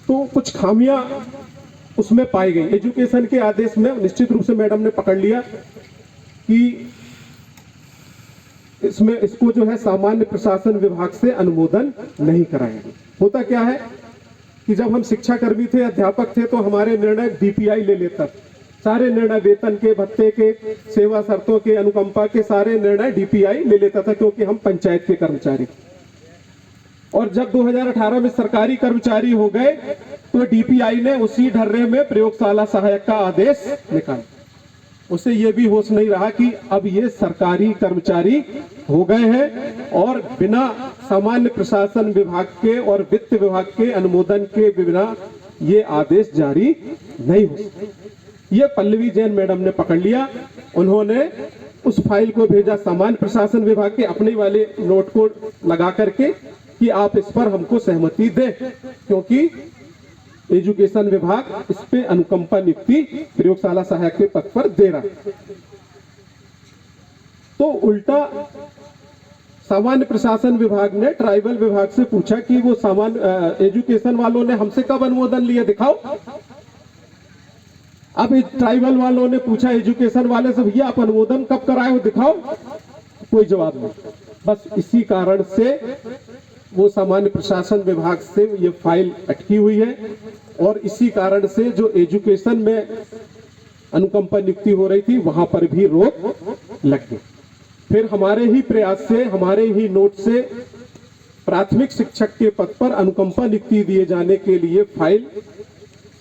तो कुछ खामियां उसमें पाई गई। एजुकेशन के आदेश में निश्चित रूप से मैडम ने पकड़ लिया कि इसको जो है सामान्य प्रशासन विभाग से अनुमोदन नहीं कराया। होता क्या है कि जब हम शिक्षाकर्मी थे, अध्यापक थे, तो हमारे निर्णय डीपीआई ले लेता, सारे निर्णय वेतन के, भत्ते के, सेवा शर्तों के, अनुकंपा के सारे निर्णय डीपीआई ले लेता था, क्योंकि हम पंचायत के कर्मचारी। और जब 2018 में सरकारी कर्मचारी हो गए तो डीपीआई ने उसी ढर्रे में प्रयोगशाला सहायक का आदेश निकाला। उसे यह भी होश नहीं रहा कि अब ये सरकारी कर्मचारी हो गए हैं और बिना सामान्य प्रशासन विभाग के और वित्त विभाग के अनुमोदन के बिना ये आदेश जारी नहीं हो सकते। ये पल्लवी जैन मैडम ने पकड़ लिया। उन्होंने उस फाइल को भेजा सामान्य प्रशासन विभाग के, अपने वाले नोट को लगा करके कि आप इस पर हमको सहमति दें, क्योंकि एजुकेशन विभाग इस पे अनुकंपा नियुक्ति प्रयोगशाला सहायक के पद पर दे रहा है। तो उल्टा सामान्य प्रशासन विभाग ने ट्राइबल विभाग से पूछा कि वो सामान्य एजुकेशन वालों ने हमसे कब अनुमोदन लिया, दिखाओ। अब ट्राइबल वालों ने पूछा एजुकेशन वाले से, भैया आप अनुमोदन कब कराए हो, दिखाओ। कोई जवाब नहीं। बस इसी कारण से वो सामान्य प्रशासन विभाग से ये फाइल अटकी हुई है और इसी कारण से जो एजुकेशन में अनुकंपा नियुक्ति हो रही थी वहां पर भी रोक लग गई। फिर हमारे ही प्रयास से, हमारे ही नोट से प्राथमिक शिक्षक के पद पर अनुकंपा नियुक्ति दिए जाने के लिए फाइल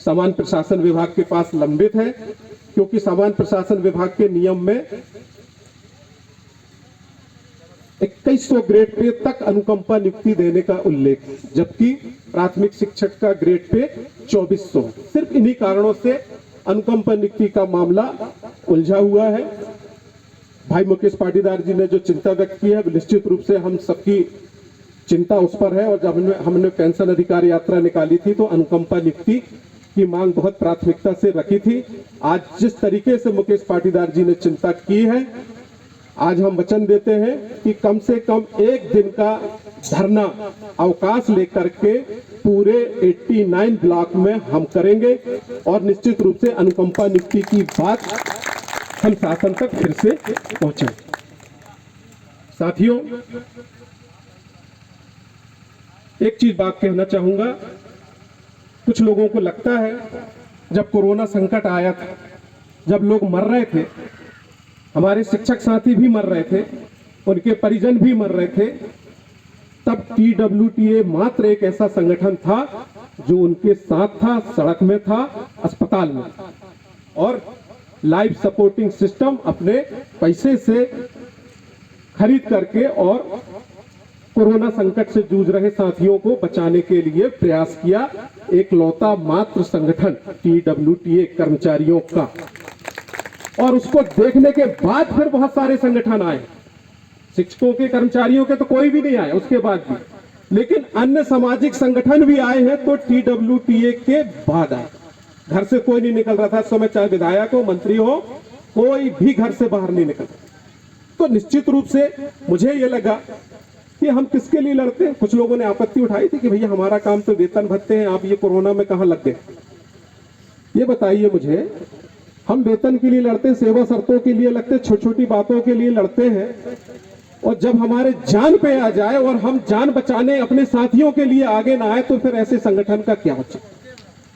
सामान्य प्रशासन विभाग के पास लंबित है, क्योंकि सामान्य प्रशासन विभाग के नियम में 2100 ग्रेड पे तक अनुकंपा नियुक्ति देने का उल्लेख, जबकि प्राथमिक शिक्षक का ग्रेड पे 2400। सिर्फ इन्हीं कारणों से अनुकंपा नियुक्ति का मामला उलझा हुआ है। भाई मुकेश पाटीदार जी ने जो चिंता व्यक्त की है, निश्चित रूप से हम सबकी चिंता उस पर है। और जब हमने पेंशन अधिकार यात्रा निकाली थी तो अनुकंपा नियुक्ति की मांग बहुत प्राथमिकता से रखी थी। आज जिस तरीके से मुकेश पाटीदार जी ने चिंता की है, आज हम वचन देते हैं कि कम से कम एक दिन का धरना अवकाश लेकर के पूरे 89 ब्लॉक में हम करेंगे और निश्चित रूप से अनुकंपा नियुक्ति की बात हम शासन तक फिर से पहुंचाएंगे। साथियों, एक चीज बात कहना चाहूंगा। कुछ लोगों को लगता है जब कोरोना संकट आया था, जब लोग मर रहे थे, हमारे शिक्षक साथी भी मर रहे थे, उनके परिजन भी मर रहे थे, तब TWTA मात्र एक ऐसा संगठन था जो उनके साथ था, सड़क में था, अस्पताल में, और लाइफ सपोर्टिंग सिस्टम अपने पैसे से खरीद करके और कोरोना संकट से जूझ रहे साथियों को बचाने के लिए प्रयास किया। एक लौता मात्र संगठन TWTA कर्मचारियों का, और उसको देखने के बाद फिर बहुत सारे संगठन आए। शिक्षकों के, कर्मचारियों के तो कोई भी नहीं आया उसके बाद भी, लेकिन अन्य सामाजिक संगठन भी आए हैं तो TWTA के बाद आए। घर से कोई नहीं निकल रहा था इस समय, चाहे विधायक हो, मंत्री हो, कोई भी घर से बाहर नहीं निकल। तो निश्चित रूप से मुझे ये लगा कि हम किसके लिए लड़ते हैं। कुछ लोगों ने आपत्ति उठाई थी कि भैया हमारा काम तो वेतन भत्ते हैं, आप ये कोरोना में कहां लग गए। ये बताइए मुझे, हम वेतन के लिए लड़ते हैं, सेवा शर्तों के लिए लगते, छोटी छोटी बातों के लिए लड़ते हैं, और जब हमारे जान पे आ जाए और हम जान बचाने अपने साथियों के लिए आगे ना आए तो फिर ऐसे संगठन का क्या बचे।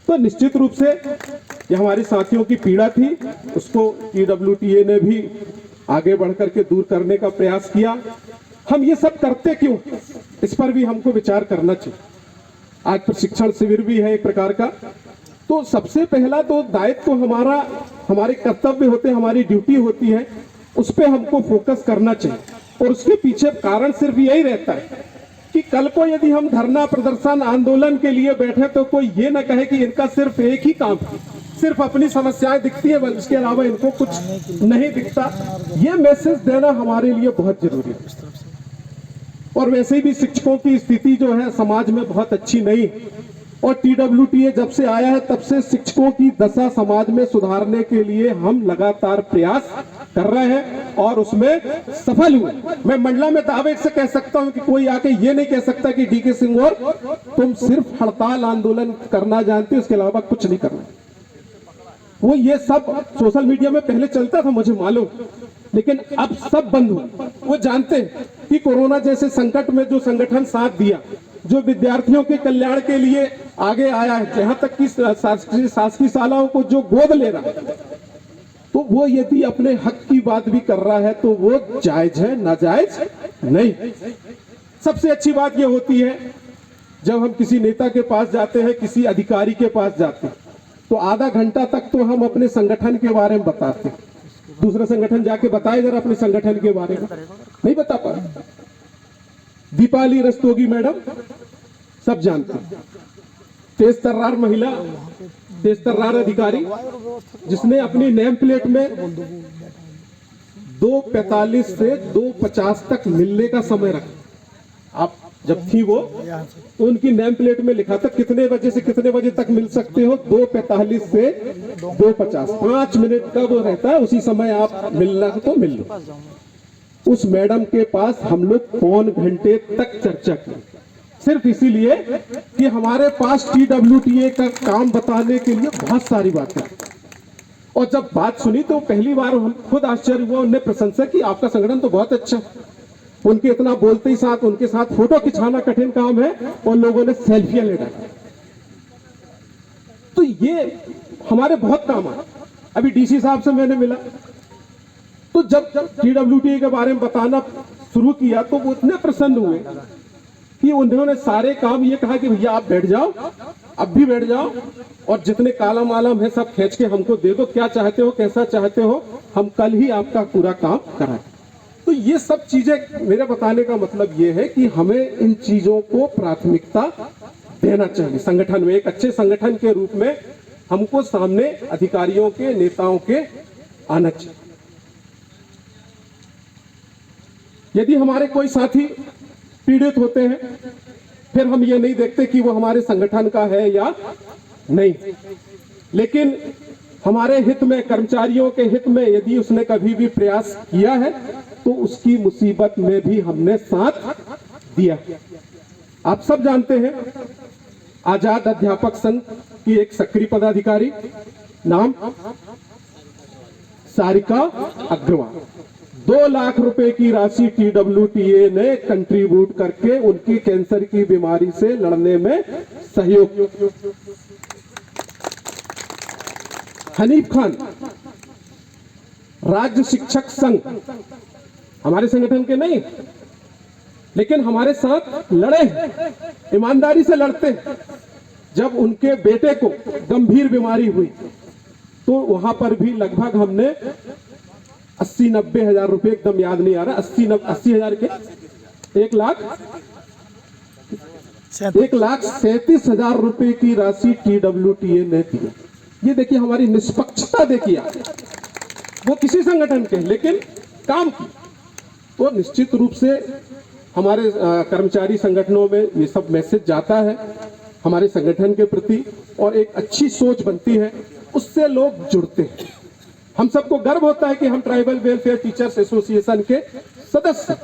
तो निश्चित रूप से ये हमारे साथियों की पीड़ा थी, उसको TWTA ने भी आगे बढ़कर के दूर करने का प्रयास किया। हम ये सब करते क्यों, इस पर भी हमको विचार करना चाहिए। आज प्रशिक्षण शिविर भी है एक प्रकार का। तो सबसे पहला तो दायित्व तो हमारे कर्तव्य होते हैं, हमारी ड्यूटी होती है, उस पर हमको फोकस करना चाहिए। और उसके पीछे कारण सिर्फ यही रहता है कि कल को यदि हम धरना, प्रदर्शन, आंदोलन के लिए बैठे तो कोई ये ना कहे कि इनका सिर्फ एक ही काम है, सिर्फ अपनी समस्याएं दिखती है, इसके अलावा इनको कुछ नहीं दिखता। ये मैसेज देना हमारे लिए बहुत जरूरी है। और वैसे भी शिक्षकों की स्थिति जो है समाज में बहुत अच्छी नहीं, और TWTA जब से आया है तब से शिक्षकों की दशा समाज में सुधारने के लिए हम लगातार प्रयास कर रहे हैं। और उसमें सफल हुए। मैं मंडला में दावे से कह सकता हूं कि कोई आके ये नहीं कह सकता कि डीके सिंह और तुम सिर्फ हड़ताल आंदोलन करना जानते हो, उसके अलावा कुछ नहीं करना। वो ये सब सोशल मीडिया में पहले चलता था, मुझे मालूम, लेकिन अब सब बंद हो। वो जानते हैं कि कोरोना जैसे संकट में जो संगठन साथ दिया, जो विद्यार्थियों के कल्याण के लिए आगे आया है, जहां तक कि शासकीय शालाओं को जो गोद ले रहा है, तो वो यदि अपने हक की बात भी कर रहा है तो वो जायज है, नाजायज नहीं। सबसे अच्छी बात ये होती है जब हम किसी नेता के पास जाते हैं, किसी अधिकारी के पास जाते हैं, तो आधा घंटा तक तो हम अपने संगठन के बारे में बताते हैं। दूसरा संगठन जाके बताए जरा अपने संगठन के बारे में, नहीं बता पा रहे। दीपाली रस्तोगी मैडम सब जानते हैं, तेज तर्रार महिला, तेज तर्रार अधिकारी, जिसने अपनी नेम प्लेट में 2:45 से 2:50 तक मिलने का समय रखा। आप जब थी वो, तो उनकी नेम प्लेट में लिखा था कितने बजे से कितने बजे तक मिल सकते हो, 2:45 से 2:50, 5 मिनट का वो रहता है, उसी समय आप मिलना तो मिल लो। उस मैडम के पास हम लोग पौन घंटे तक चर्चा की, सिर्फ इसीलिए कि हमारे पास TWTA का काम बताने के लिए बहुत सारी बातें। और जब बात सुनी तो पहली बार हम खुद आश्चर्य हुआ, उन्होंने प्रशंसा की, आपका संगठन तो बहुत अच्छा है। उनके इतना बोलते ही साथ उनके साथ फोटो खिंचाना कठिन काम है, और लोगों ने सेल्फियां ले डाली। तो ये हमारे बहुत काम आए। अभी DC साहब से मैंने मिला, तो जब TWTA के बारे में बताना शुरू किया तो वो इतने प्रसन्न हुए कि उन्होंने सारे काम ये कहा कि भैया आप बैठ जाओ, अब भी बैठ जाओ, और जितने कालम आलम है सब खींच के हमको दे दो, क्या चाहते हो, कैसा चाहते हो, हम कल ही आपका पूरा काम कराएं। तो ये सब चीजें, मेरे बताने का मतलब ये है कि हमें इन चीजों को प्राथमिकता देना चाहिए। संगठन में, एक अच्छे संगठन के रूप में हमको सामने अधिकारियों के, नेताओं के आना चाहिए। यदि हमारे कोई साथी पीड़ित होते हैं, फिर हम ये नहीं देखते कि वो हमारे संगठन का है या नहीं, लेकिन हमारे हित में, कर्मचारियों के हित में यदि उसने कभी भी प्रयास किया है तो उसकी मुसीबत में भी हमने साथ दिया। आप सब जानते हैं, आजाद अध्यापक संघ की एक सक्रिय पदाधिकारी, नाम सारिका अग्रवाल, 2 लाख रुपए की राशि TWTA ने कंट्रीब्यूट करके उनकी कैंसर की बीमारी से लड़ने में सहयोग। हनीफ खान, राज्य शिक्षक संघ, हमारे संगठन के नहीं, लेकिन हमारे साथ लड़े, ईमानदारी से लड़ते। जब उनके बेटे को गंभीर बीमारी हुई तो वहां पर भी लगभग हमने 80-90 हजार रुपए, एकदम याद नहीं आ रहा, 80 हजार के 1,37,000 रुपए की राशि TWTA ने दी। ये देखिए हमारी निष्पक्षता, देखिए वो किसी संगठन के, लेकिन काम की। तो निश्चित रूप से हमारे कर्मचारी संगठनों में ये सब मैसेज जाता है हमारे संगठन के प्रति, और एक अच्छी सोच बनती है, उससे लोग जुड़ते हैं। हम सबको गर्व होता है कि हम ट्राइबल वेलफेयर टीचर्स एसोसिएशन के सदस्य,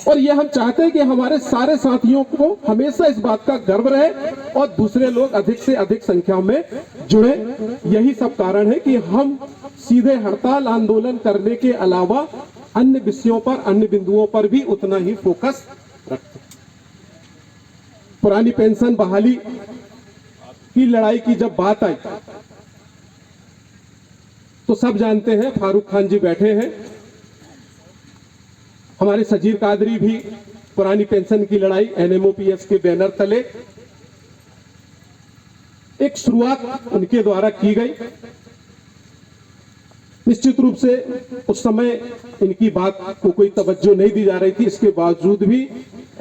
और ये हम चाहते हैं कि हमारे सारे साथियों को हमेशा इस बात का गर्व रहे और दूसरे लोग अधिक से अधिक संख्या में जुड़े। यही सब कारण है कि हम सीधे हड़ताल आंदोलन करने के अलावा अन्य विषयों पर, अन्य बिंदुओं पर भी उतना ही फोकस रखते हैं। पुरानी पेंशन बहाली की लड़ाई की जब बात आई तो सब जानते हैं, फारूक खान जी बैठे हैं, हमारे सजीर कादरी भी पुरानी पेंशन की लड़ाई NMOPS के बैनर तले एक शुरुआत उनके द्वारा की गई। निश्चित रूप से उस समय इनकी बात को कोई तवज्जो नहीं दी जा रही थी, इसके बावजूद भी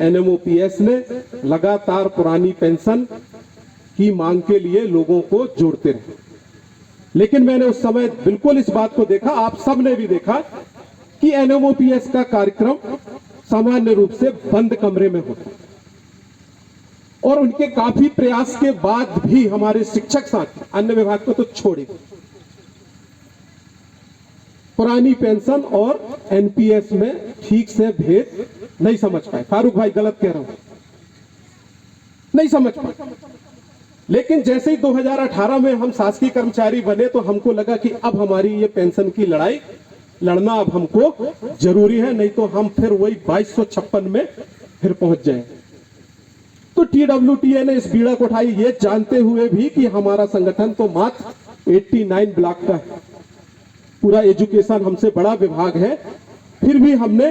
NMOPS ने लगातार पुरानी पेंशन की मांग के लिए लोगों को जोड़ते रहे। लेकिन मैंने उस समय बिल्कुल इस बात को देखा, आप सब ने भी देखा, कि NMOPS का कार्यक्रम सामान्य रूप से बंद कमरे में होता, और उनके काफी प्रयास के बाद भी हमारे शिक्षक साथी, अन्य विभाग को तो छोड़े, पुरानी पेंशन और एनपीएस में ठीक से भेद नहीं समझ पाए। फारूक भाई गलत कह रहा हूं, नहीं समझ पाए। लेकिन जैसे ही 2018 में हम शासकीय कर्मचारी बने तो हमको लगा कि अब हमारी ये पेंशन की लड़ाई लड़ना अब हमको जरूरी है, नहीं तो हम फिर वही 2256 में फिर पहुंच जाए। तो टीडब्ल्यूटीए ने इस बीड़ा को उठाई, ये जानते हुए भी कि हमारा संगठन तो मात्र 89 ब्लॉक का है, पूरा एजुकेशन हमसे बड़ा विभाग है, फिर भी हमने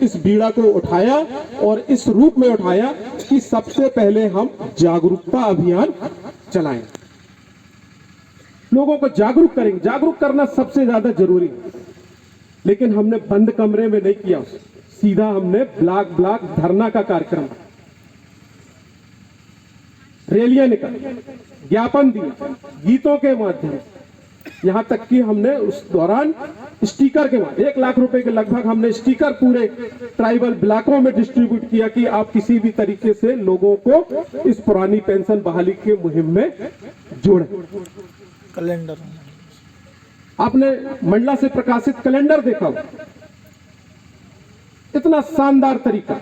इस बीड़ा को उठाया और इस रूप में उठाया कि सबसे पहले हम जागरूकता अभियान चलाएं, लोगों को जागरूक करेंगे। जागरूक करना सबसे ज्यादा जरूरी है, लेकिन हमने बंद कमरे में नहीं किया, सीधा हमने ब्लॉक ब्लॉक धरना का कार्यक्रम, रैलियां निकाली, ज्ञापन दिए गीतों के माध्यम से, यहां तक कि हमने उस दौरान स्टिकर के माध्यम 1 लाख रुपए के लगभग हमने स्टिकर पूरे ट्राइबल ब्लॉकों में डिस्ट्रीब्यूट किया कि आप किसी भी तरीके से लोगों को इस पुरानी पेंशन बहाली के मुहिम में जोड़ें। कैलेंडर आपने मंडला से प्रकाशित कैलेंडर देखा हो, इतना शानदार तरीका।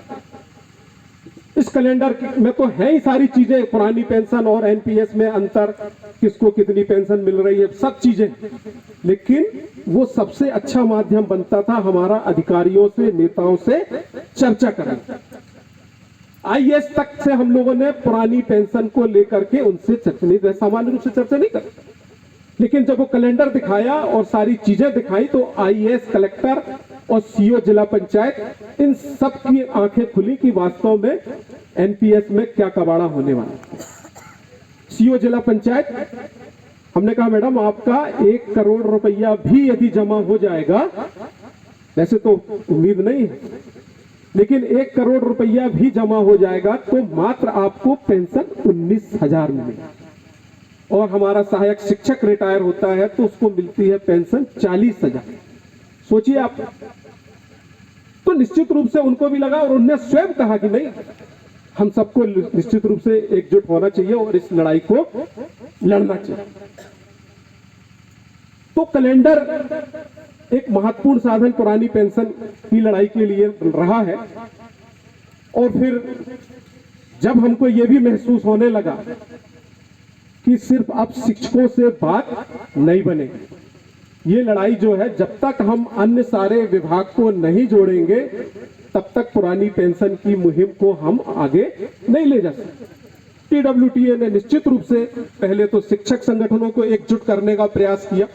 इस कैलेंडर में तो है ही सारी चीजें, पुरानी पेंशन और एनपीएस में अंतर, किसको कितनी पेंशन मिल रही है, सब चीजें, लेकिन वो सबसे अच्छा माध्यम बनता था हमारा अधिकारियों से, नेताओं से चर्चा करना। आईएएस तक से हम लोगों ने पुरानी पेंशन को लेकर के उनसे चर्चा नहीं, सामान्य रूप से चर्चा नहीं कर, लेकिन जब वो कैलेंडर दिखाया और सारी चीजें दिखाई तो आईएएस, कलेक्टर और सीओ जिला पंचायत, इन सब की आंखें खुली कि वास्तव में एनपीएस में क्या कबाड़ा होने वाला। सीओ जिला पंचायत, हमने कहा मैडम आपका 1 करोड़ रुपया भी यदि जमा हो जाएगा, वैसे तो उम्मीद नहीं है, लेकिन 1 करोड़ रुपया भी जमा हो जाएगा तो मात्र आपको पेंशन 19,000 मिलेगी, और हमारा सहायक शिक्षक रिटायर होता है तो उसको मिलती है पेंशन 40,000। सोचिए आप, तो निश्चित रूप से उनको भी लगा और उन्होंने स्वयं कहा कि नहीं, हम सबको निश्चित रूप से एकजुट होना चाहिए और इस लड़ाई को लड़ना चाहिए। तो कैलेंडर एक महत्वपूर्ण साधन पुरानी पेंशन की लड़ाई के लिए रहा है। और फिर जब हमको यह भी महसूस होने लगा कि सिर्फ अब शिक्षकों से बात नहीं बनेगी, ये लड़ाई जो है जब तक हम अन्य सारे विभाग को नहीं जोड़ेंगे तब तक पुरानी पेंशन की मुहिम को हम आगे नहीं ले जा सकते। टीडब्ल्यूटीए ने निश्चित रूप से पहले तो शिक्षक संगठनों को एकजुट करने का प्रयास किया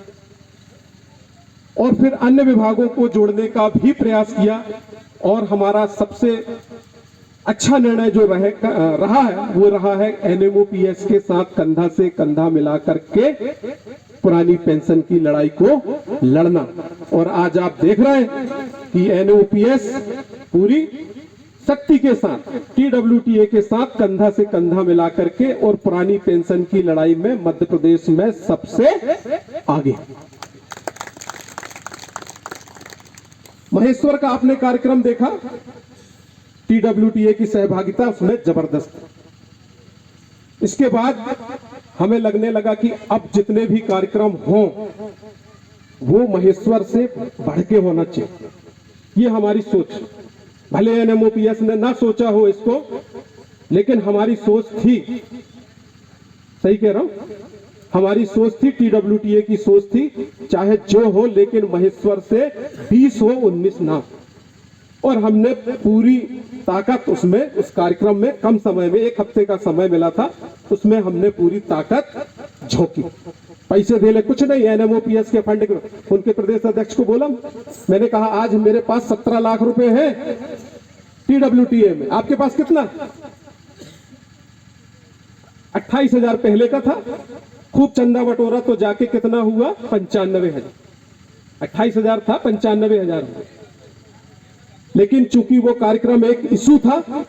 और फिर अन्य विभागों को जोड़ने का भी प्रयास किया, और हमारा सबसे अच्छा निर्णय जो रहा है वो रहा है एनएमओपीएस के साथ कंधा से कंधा मिलाकर के पुरानी पेंशन की लड़ाई को लड़ना। और आज आप देख रहे हैं कि एनएमओपीएस पूरी शक्ति के साथ टीडब्ल्यूटीए के साथ कंधा से कंधा मिलाकर के और पुरानी पेंशन की लड़ाई में मध्य प्रदेश में सबसे आगे। महेश्वर का आपने कार्यक्रम देखा, टीडब्ल्यूटीए की सहभागिता उसमें जबरदस्त। इसके बाद हमें लगने लगा कि अब जितने भी कार्यक्रम हों वो महेश्वर से बढ़ के होना चाहिए। ये हमारी सोच, भले एनएमओपीएस ने ना सोचा हो इसको, लेकिन हमारी सोच थी, सही कह रहा हूं, हमारी सोच थी, टीडब्ल्यूटीए की सोच थी, चाहे जो हो लेकिन महेश्वर से 20 हो 19 ना। और हमने पूरी ताकत उसमें, उस कार्यक्रम में कम समय में 1 हफ्ते का समय मिला था, उसमें हमने पूरी ताकत झोंकी। पैसे दे ले कुछ नहीं, एनएमओपीएस के फंड, उनके प्रदेश अध्यक्ष को बोला, मैंने कहा आज मेरे पास 17 लाख रुपए हैं टीडब्ल्यूटीए में, आपके पास कितना? 28,000 पहले का था, खूब चंदा बटोरा तो जाके कितना हुआ? 95,000। 28,000 था, 95,000 हुआ। लेकिन चूंकि वो कार्यक्रम एक इशू था,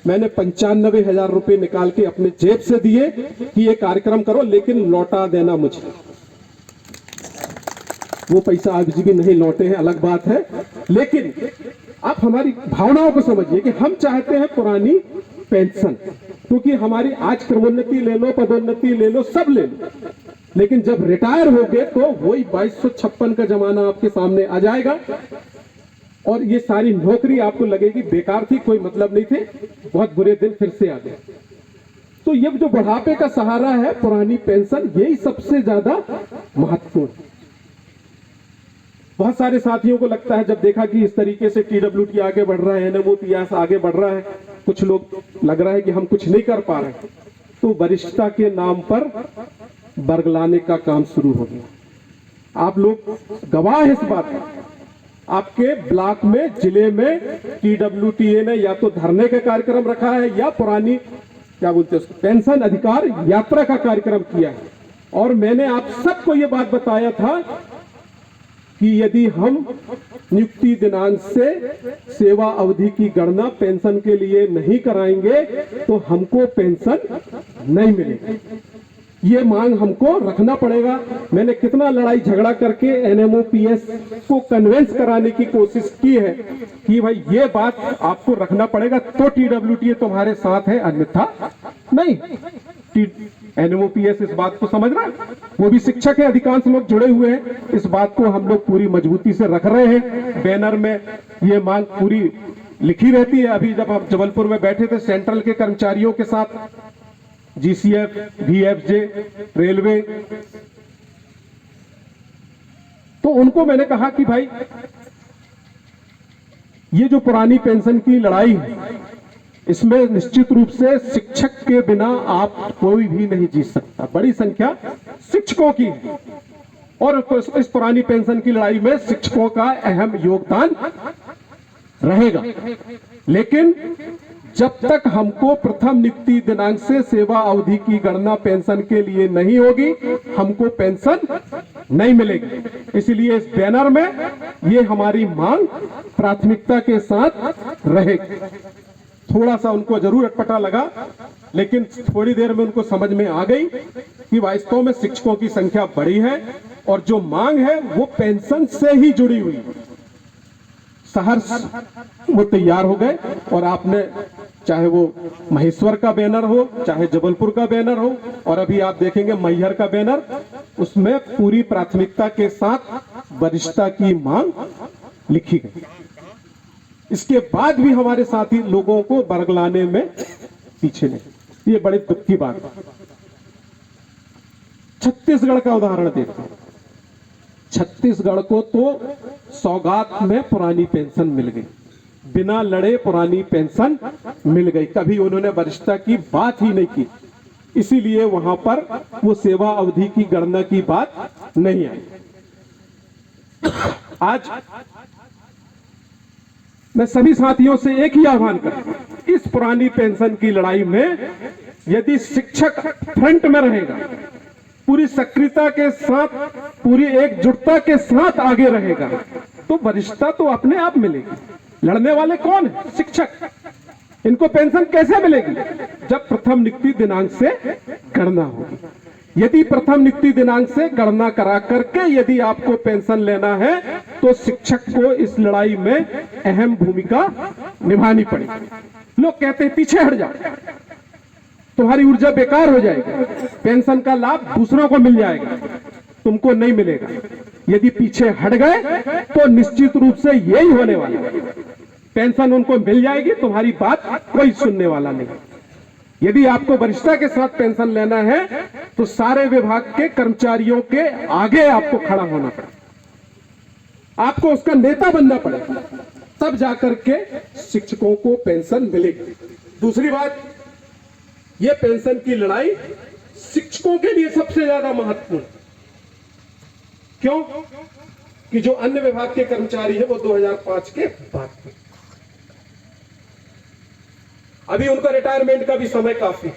मैंने 95,000 रुपए निकाल के अपने जेब से दिए कि ये कार्यक्रम करो, लेकिन लौटा देना मुझे। वो पैसा आज भी नहीं लौटे हैं, अलग बात है, लेकिन आप हमारी भावनाओं को समझिए कि हम चाहते हैं पुरानी पेंशन, क्योंकि हमारी आज क्रमोन्नति ले लो, पदोन्नति ले लो, सब ले लो, लेकिन जब रिटायर हो गए तो वही 2256 का जमाना आपके सामने आ जाएगा और ये सारी नौकरी आपको लगेगी बेकार थी, कोई मतलब नहीं थे, बहुत बुरे दिन फिर से आ गए। तो ये जो बुढ़ापे का सहारा है पुरानी पेंशन, यही सबसे ज्यादा महत्वपूर्ण है। बहुत सारे साथियों को लगता है जब देखा कि इस तरीके से TWT आगे बढ़ रहा है, NMOPS आगे बढ़ रहा है, कुछ लोग लग रहा है कि हम कुछ नहीं कर पा रहे, तो वरिष्ठता के नाम पर बरगलाने का काम शुरू हो गया। आप लोग गवाह है इस बात का। आपके ब्लॉक में, जिले में TWTA ने या तो धरने का कार्यक्रम रखा है या पुरानी क्या बोलते हैं उसको, पेंशन अधिकार यात्रा का कार्यक्रम किया है। और मैंने आप सबको ये बात बताया था कि यदि हम नियुक्ति दिनांक से सेवा अवधि की गणना पेंशन के लिए नहीं कराएंगे तो हमको पेंशन नहीं मिलेगी। ये मांग हमको रखना पड़ेगा। मैंने कितना लड़ाई झगड़ा करके NMOPS को कन्विंस कराने की कोशिश की है कि भाई ये बात आपको रखना पड़ेगा तो TWTA तुम्हारे साथ है, अन्यथा नहीं। NMOPS इस बात को समझ रहा है, वो भी शिक्षक है, अधिकांश लोग जुड़े हुए हैं। इस बात को हम लोग पूरी मजबूती से रख रहे हैं। बैनर में ये मांग पूरी लिखी रहती है। अभी जब हम जबलपुर में बैठे थे सेंट्रल के कर्मचारियों के साथ, GCF, VFJ, रेलवे, तो उनको मैंने कहा कि भाई ये जो पुरानी पेंशन की लड़ाई है, इसमें निश्चित रूप से शिक्षक के बिना आप कोई भी नहीं जीत सकता। बड़ी संख्या शिक्षकों की है और इस पुरानी पेंशन की लड़ाई में शिक्षकों का अहम योगदान रहेगा। लेकिन जब तक हमको प्रथम नियुक्ति दिनांक से सेवा अवधि की गणना पेंशन के लिए नहीं होगी, हमको पेंशन नहीं मिलेगी। इसलिए इस बैनर में ये हमारी मांग प्राथमिकता के साथ रहेगी। थोड़ा सा उनको जरूर अटपटा लगा, लेकिन थोड़ी देर में उनको समझ में आ गई कि वास्तव में शिक्षकों की संख्या बड़ी है और जो मांग है वो पेंशन से ही जुड़ी हुई है। सहर्ष वो तैयार हो गए और आपने, चाहे वो महेश्वर का बैनर हो, चाहे जबलपुर का बैनर हो, और अभी आप देखेंगे मैहर का बैनर, उसमें पूरी प्राथमिकता के साथ वरिष्ठता की मांग लिखी गई। इसके बाद भी हमारे साथी लोगों को बरगलाने में पीछे नहीं। ये बड़े दुख की बात है। छत्तीसगढ़ का उदाहरण देखते हैं। छत्तीसगढ़ को तो सौगात में पुरानी पेंशन मिल गई, बिना लड़े पुरानी पेंशन मिल गई। कभी उन्होंने वरिष्ठता की बात ही नहीं की, इसीलिए वहां पर वो सेवा अवधि की गणना की बात नहीं आई। आज मैं सभी साथियों से एक ही आह्वान करता हूं, इस पुरानी पेंशन की लड़ाई में यदि शिक्षक फ्रंट में रहेगा, पूरी सक्रियता के साथ, पूरी एकजुटता के साथ आगे रहेगा, तो वरिष्ठता तो अपने आप मिलेगी। लड़ने वाले कौन है? शिक्षक। इनको पेंशन कैसे मिलेगी? जब प्रथम नियुक्ति दिनांक से गणना होगी। यदि प्रथम नियुक्ति दिनांक से गणना करा करके यदि आपको पेंशन लेना है तो शिक्षक को इस लड़ाई में अहम भूमिका निभानी पड़ेगी। लोग कहते हैं पीछे हट जाओ, तुम्हारी ऊर्जा बेकार हो जाएगी, पेंशन का लाभ दूसरों को मिल जाएगा, तुमको नहीं मिलेगा। यदि पीछे हट गए तो निश्चित रूप से यही होने वाला है, पेंशन उनको मिल जाएगी, तुम्हारी बात कोई सुनने वाला नहीं। यदि आपको वरिष्ठता के साथ पेंशन लेना है तो सारे विभाग के कर्मचारियों के आगे आपको खड़ा होना पड़ेगा, आपको उसका नेता बनना पड़ेगा, तब जाकर के शिक्षकों को पेंशन मिलेगी। दूसरी बात, यह पेंशन की लड़ाई शिक्षकों के लिए सबसे ज्यादा महत्वपूर्ण। क्यों? कि जो अन्य विभाग के कर्मचारी है वो 2005 के बाद के, अभी उनका रिटायरमेंट का भी समय काफी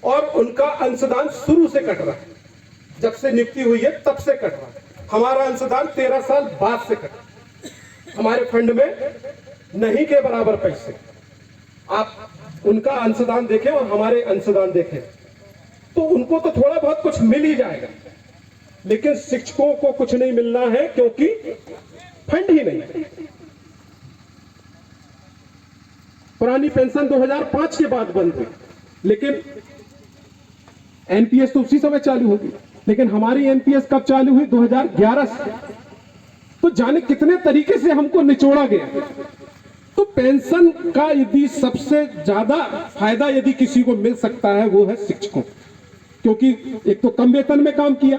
और उनका अंशदान शुरू से कट रहा है, जब से नियुक्ति हुई है तब से कट रहा है। हमारा अंशदान 13 साल बाद से कटा, हमारे फंड में नहीं के बराबर पैसे। आप उनका अंशदान देखें और हमारे अंशदान देखें तो उनको तो थोड़ा बहुत कुछ मिल ही जाएगा, लेकिन शिक्षकों को कुछ नहीं मिलना है क्योंकि फंड ही नहीं है। पुरानी पेंशन 2005 के बाद बंद हुई, लेकिन एनपीएस तो उसी समय चालू होगी, लेकिन हमारी एनपीएस कब चालू हुई? 2011 से। तो जाने कितने तरीके से हमको निचोड़ा गया। तो पेंशन का यदि सबसे ज्यादा फायदा यदि किसी को मिल सकता है वो है शिक्षकों, क्योंकि एक तो कम वेतन में काम किया,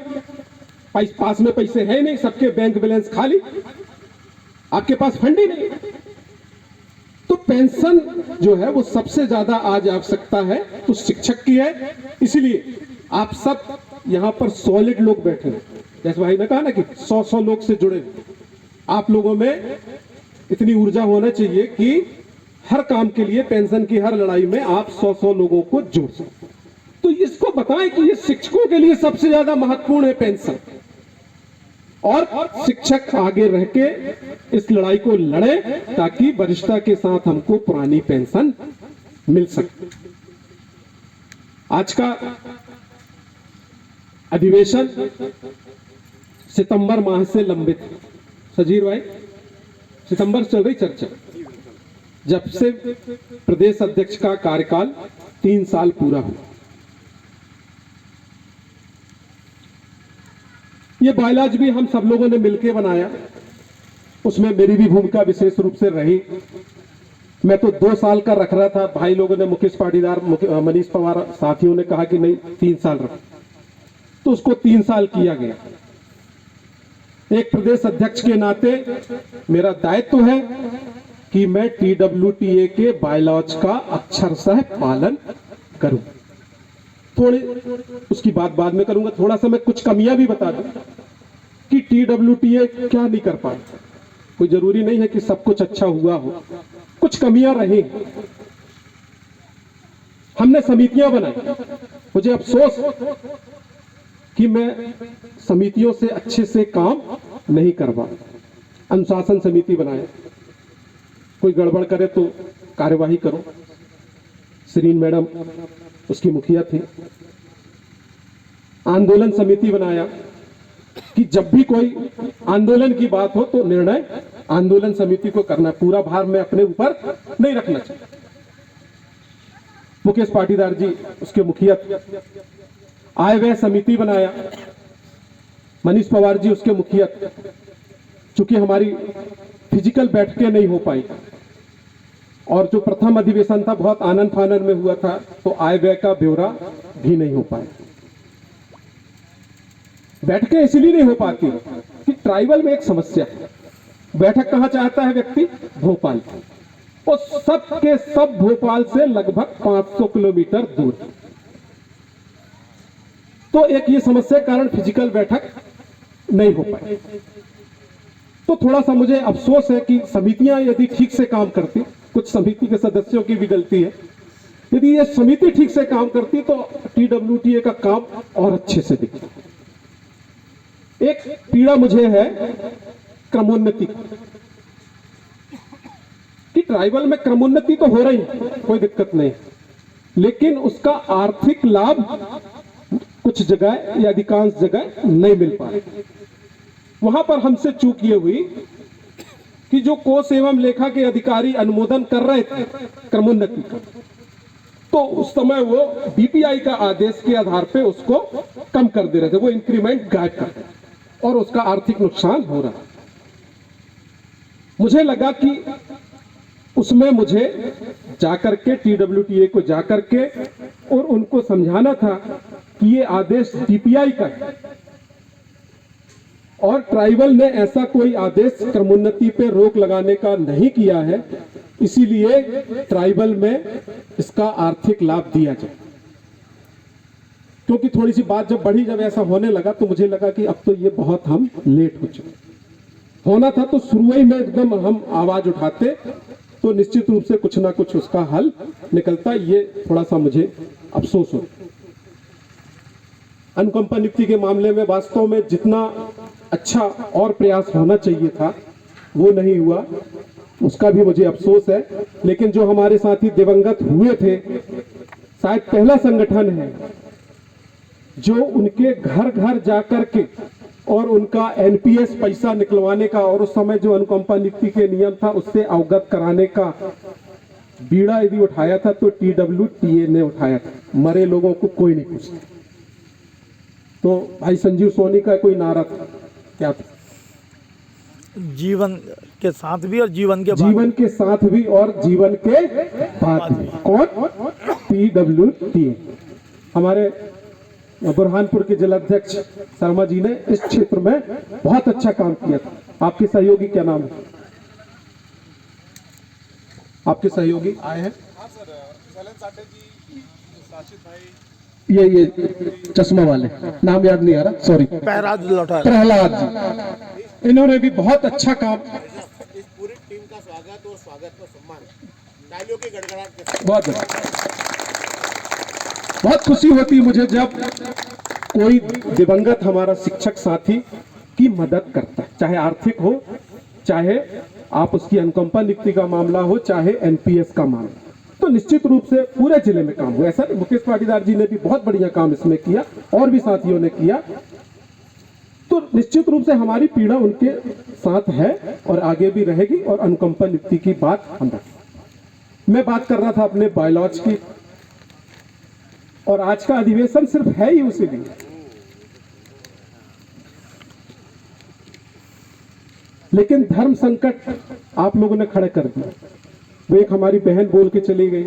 पास में पैसे है नहीं, सबके बैंक बैलेंस खाली, आपके पास फंड ही नहीं। तो पेंशन जो है वो सबसे ज्यादा आज आवश्यकता है तो शिक्षक की है। इसलिए आप सब यहां पर सॉलिड लोग बैठे हैं, जैसे भाई ने कहा ना कि 100 लोग से जुड़े हैं। आप लोगों में इतनी ऊर्जा होना चाहिए कि हर काम के लिए, पेंशन की हर लड़ाई में आप 100 लोगों को जोड़ सकें। तो इसको बताएं कि ये शिक्षकों के लिए सबसे ज्यादा महत्वपूर्ण है पेंशन, और शिक्षक आगे रह के इस लड़ाई को लड़े ताकि वरिष्ठता के साथ हमको पुरानी पेंशन मिल सके। आज का अधिवेशन सितंबर माह से लंबित है। सजीर भाई, सितंबर चल रही चर्चा, जब से प्रदेश अध्यक्ष का कार्यकाल 3 साल पूरा हुआ। ये बायलॉज भी हम सब लोगों ने मिलकर बनाया, उसमें मेरी भी भूमिका विशेष रूप से रही। मैं तो 2 साल का रख रहा था, भाई लोगों ने, मुकेश पाटीदार, मनीष पवार साथियों ने कहा कि नहीं 3 साल रख, तो उसको 3 साल किया गया। एक प्रदेश अध्यक्ष के नाते मेरा दायित्व है कि मैं टीडब्ल्यूटीए के बायलॉज का अक्षरशः पालन करूं। थोड़ी उसकी बात बाद में करूंगा, थोड़ा सा मैं कुछ कमियां भी बता दूं कि टीडब्ल्यूटीए क्या नहीं कर पाया। कोई जरूरी नहीं है कि सब कुछ अच्छा हुआ हो, कुछ कमियां रही। हमने समितियां बनाई, मुझे अफसोस कि मैं समितियों से अच्छे से काम नहीं करवा। अनुशासन समिति बनाए, कोई गड़बड़ करे तो कार्यवाही करो। श्रीन मैडम उसकी मुखिया थी। आंदोलन समिति बनाया कि जब भी कोई आंदोलन की बात हो तो निर्णय आंदोलन समिति को करना, पूरा भार मैं अपने ऊपर नहीं रखना चाहिए। मुकेश पाटीदार जी उसके मुखिया थे। आय व्यय समिति बनाया, मनीष पवार जी उसके मुखिया थे। चूंकि हमारी फिजिकल बैठकें नहीं हो पाई और जो प्रथम अधिवेशन था बहुत आनंद फानंद में हुआ था, तो आय व्यय का ब्यौरा भी नहीं हो पाया। बैठकें इसलिए नहीं हो पाती कि ट्राइबल में एक समस्या है। बैठक कहां चाहता है व्यक्ति? भोपाल। और सब के सब भोपाल से लगभग 500 किलोमीटर दूर। तो एक ये समस्या के कारण फिजिकल बैठक नहीं हो पाई। तो थोड़ा सा मुझे अफसोस है कि समितियां यदि ठीक से काम करती, कुछ समिति के सदस्यों की भी गलती है, यदि ये समिति ठीक से काम करती तो टीडब्ल्यूटीए का काम और अच्छे से दिखता। एक पीड़ा मुझे है क्रमोन्नति कि ट्राइबल में क्रमोन्नति तो हो रही है, कोई दिक्कत नहीं, लेकिन उसका आर्थिक लाभ कुछ जगह या अधिकांश जगह नहीं मिल पा रहा। वहां पर हमसे चूक ये हुई कि जो कोष एवं लेखा के अधिकारी अनुमोदन कर रहे थे क्रमोन्नति का, तो उस समय वो बीपीआई का आदेश के आधार पे उसको कम कर दे रहे थे, वो इंक्रीमेंट गायब कर रहे थे और उसका आर्थिक नुकसान हो रहा। मुझे लगा कि उसमें मुझे जाकर के टीडब्ल्यूटीए को जाकर के और उनको समझाना था कि ये आदेश डीपीआई का है और ट्राइबल ने ऐसा कोई आदेश क्रमोन्नति पे रोक लगाने का नहीं किया है, इसीलिए ट्राइबल में इसका आर्थिक लाभ दिया जाए। क्योंकि थोड़ी सी बात जब बढ़ी, जब ऐसा होने लगा तो मुझे लगा कि अब तो ये बहुत हम लेट हो चुके। होना था तो शुरू ही में एकदम हम आवाज उठाते तो निश्चित रूप से कुछ ना कुछ उसका हल निकलता। ये थोड़ा सा मुझे अफसोस हो। अनुकंपा नियुक्ति के मामले में वास्तव में जितना अच्छा और प्रयास होना चाहिए था वो नहीं हुआ, उसका भी मुझे अफसोस है। लेकिन जो हमारे साथी दिवंगत हुए थे, शायद पहला संगठन है जो उनके घर घर जाकर के और उनका एनपीएस पैसा निकलवाने का और उस समय जो अनुकंपा नियुक्ति के नियम था उससे अवगत कराने का बीड़ा यदि उठाया था तो TWTA ने उठाया था, मरे लोगों को कोई नहीं पूछता। तो भाई संजीव सोनी का कोई नारा था, क्या था? जीवन के साथ भी और जीवन के बाद जीवन के साथ भी और जीवन के बाद भी। कौन? TWTA। हमारे बुरहानपुर के जिलाध्यक्ष शर्मा जी ने इस क्षेत्र में बहुत अच्छा काम किया था। आपके सहयोगी क्या नाम है? आपके सहयोगी आए हैं? ये चश्मा वाले, नाम याद नहीं आ रहा, सॉरी, पैराज लौटा प्रहलाद जी, इन्होंने भी बहुत अच्छा काम। इस पूरी टीम का स्वागत और सम्मान तालियों की गड़गड़ाहट के साथ। बहुत खुशी होती है मुझे जब कोई दिवंगत हमारा शिक्षक साथी की मदद करता है, चाहे आर्थिक हो, चाहे आप उसकी अनुकंपा नियुक्ति का मामला हो, चाहे NPS का मामला। तो निश्चित रूप से पूरे जिले में काम हुआ। ऐसा नहीं, मुकेश पाटीदार जी ने भी बहुत बढ़िया काम इसमें किया और भी साथियों ने किया। तो निश्चित रूप से हमारी पीड़ा उनके साथ है और आगे भी रहेगी और अनुकंपा नियुक्ति की बात हम रखें। मैं बात कर रहा था अपने बायोलॉज की, और आज का अधिवेशन सिर्फ है ही उसी लिए। लेकिन धर्म संकट आप लोगों ने खड़े कर दिया। वो एक हमारी बहन बोल के चली गई,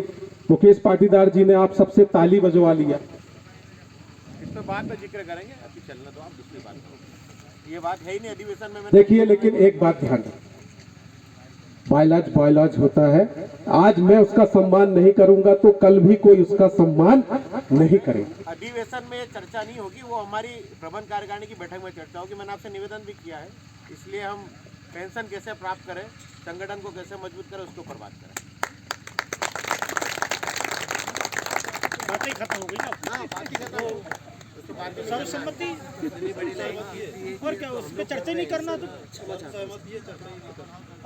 मुकेश पाटीदार जी ने आप सबसे ताली बजवा लिया। इस पर बाद में जिक्र करेंगे, अभी चलना तो आप दूसरी बात करो, ये बात है ही नहीं अधिवेशन में। देखिए, लेकिन एक बात ध्यान रखें, बायलॉज होता है। आज मैं उसका सम्मान नहीं करूंगा तो कल भी कोई उसका सम्मान नहीं करेगा। अधिवेशन में चर्चा नहीं होगी, वो हमारी प्रबंध कार्यकारिणी की बैठक में चर्चा होगी। मैंने आपसे निवेदन भी किया है, इसलिए हम पेंशन कैसे प्राप्त करें, संगठन को कैसे मजबूत करें, उसके ऊपर बात करें। बातें खत्म हो गई ना? हाँ, बातें खत्म हो गई। सर्वसम्मति और क्या, उस पर चर्चा नहीं करना? तो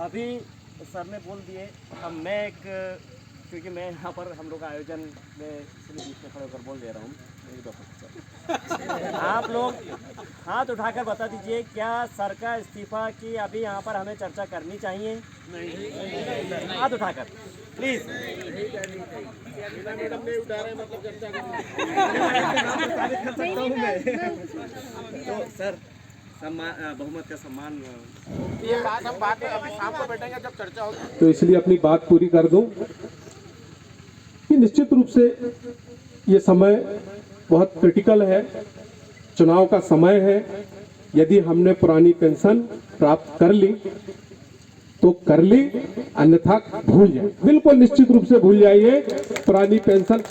अभी सर ने बोल दिए। अब मैं एक, क्योंकि मैं यहाँ पर हम लोग आयोजन में इसलिए बीच में खड़े होकर बोल दे रहा हूँ, आप लोग हाथ उठाकर बता दीजिए, क्या सर का इस्तीफा की अभी यहाँ पर हमें चर्चा करनी चाहिए? नहीं। हाथ उठाकर प्लीज। मैडम ने उठा रहे, मतलब चर्चा तो सर सम्मान, बहुमत का सम्मान, ये बात हम बात अभी शाम को बैठेंगे जब चर्चा होगी। तो इसलिए अपनी बात पूरी कर दूं कि निश्चित रूप से ये समय बहुत क्रिटिकल है, चुनाव का समय है। यदि हमने पुरानी पेंशन प्राप्त कर ली तो कर ली, अन्यथा भूल जाए, बिल्कुल निश्चित रूप से भूल जाइए। पुरानी पेंशन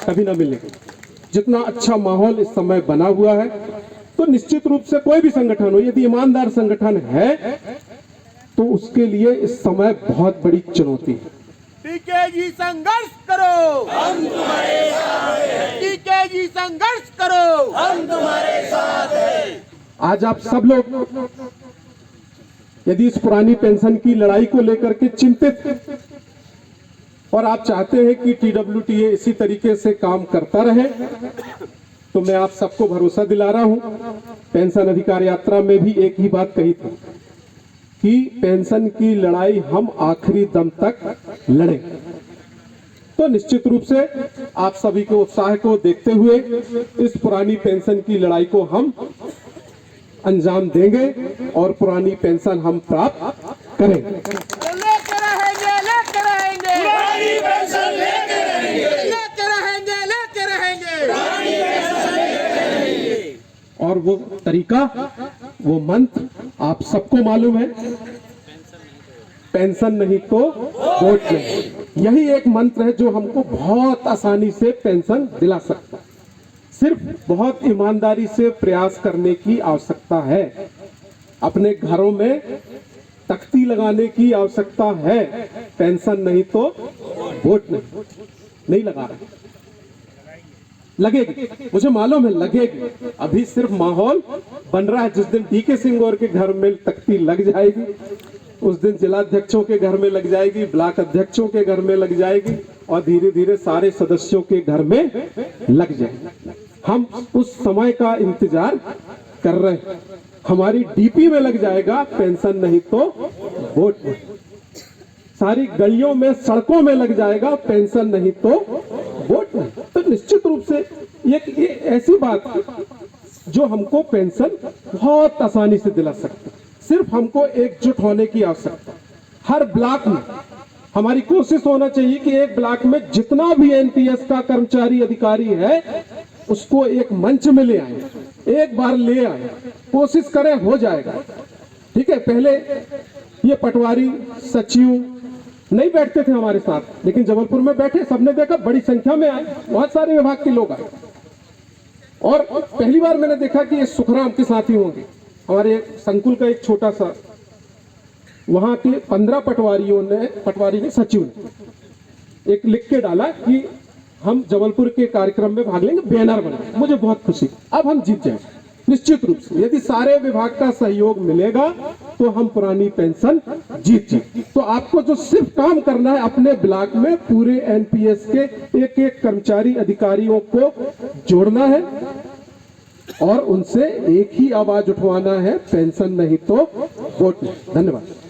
कभी ना मिलेगी। जितना अच्छा माहौल इस समय बना हुआ है, तो निश्चित रूप से कोई भी संगठन हो, यदि ईमानदार संगठन है तो उसके लिए इस समय बहुत बड़ी चुनौती है। टीकेजी संघर्ष करो, हम तुम्हारे साथ हैं। टीकेजी संघर्ष करो, हम तुम्हारे साथ हैं। आज आप सब लोग यदि इस पुरानी पेंशन की लड़ाई को लेकर के चिंतित हैं और आप चाहते हैं कि TWTA इसी तरीके से काम करता रहे, तो मैं आप सबको भरोसा दिला रहा हूं। पेंशन अधिकार यात्रा में भी एक ही बात कही थी कि पेंशन की लड़ाई हम आखिरी दम तक लड़ेंगे। तो निश्चित रूप से आप सभी के उत्साह को देखते हुए इस पुरानी पेंशन की लड़ाई को हम अंजाम देंगे और पुरानी पेंशन हम प्राप्त करेंगे। लेके रहेंगे, लेके रहेंगे, पुरानी पेंशन लेके रहेंगे, लेके रहेंगे, लेके रहेंगे, पुरानी पेंशन लेके रहेंगे। और वो तरीका, वो मंत्र आप सबको मालूम है, पेंशन नहीं तो वोट नहीं। यही एक मंत्र है जो हमको बहुत आसानी से पेंशन दिला सकता है। सिर्फ बहुत ईमानदारी से प्रयास करने की आवश्यकता है। अपने घरों में तख्ती लगाने की आवश्यकता है। पेंशन नहीं तो वोट नहीं लगा रहे, लगेगी, मुझे मालूम है लगेगी। अभी सिर्फ माहौल बन रहा है। जिस दिन DK सिंह और के घर में तख्ती लग जाएगी, उस दिन जिलाध्यक्षों के घर में लग जाएगी, ब्लॉक अध्यक्षों के घर में लग जाएगी और धीरे धीरे सारे सदस्यों के घर में लग जाएगी। हम उस समय का इंतजार कर रहे हैं। हमारी DP में लग जाएगा, पेंशन नहीं तो वोट नहीं। सारी गलियों में सड़कों में लग जाएगा, पेंशन नहीं तो वोट नहीं। तो निश्चित रूप से ये ऐसी बात है जो हमको पेंशन बहुत आसानी से दिला सकती है। सिर्फ हमको एकजुट होने की आवश्यकता है। हर ब्लॉक में हमारी कोशिश होना चाहिए कि एक ब्लॉक में जितना भी एनपीएस का कर्मचारी अधिकारी है उसको एक मंच में ले आए, एक बार ले आए, कोशिश करें, हो जाएगा। ठीक है, पहले ये पटवारी सचिव नहीं बैठते थे हमारे साथ, लेकिन जबलपुर में बैठे, सबने देखा, बड़ी संख्या में आए, बहुत सारे विभाग के लोग आए। और पहली बार मैंने देखा कि ये सुखराम के साथ ही होंगे। हमारे संकुल का एक छोटा सा, वहां के 15 पटवारी ने सचिव ने एक लिख के डाला कि हम जबलपुर के कार्यक्रम में भाग लेंगे, बैनर बना। मुझे बहुत खुशी, अब हम जीत जाएंगे निश्चित रूप से। यदि सारे विभाग का सहयोग मिलेगा तो हम पुरानी पेंशन जीत जाएंगे। तो आपको जो सिर्फ काम करना है, अपने ब्लॉक में पूरे एनपीएस के एक एक कर्मचारी अधिकारियों को जोड़ना है और उनसे एक ही आवाज उठवाना है, पेंशन नहीं तो वोट नहीं। धन्यवाद।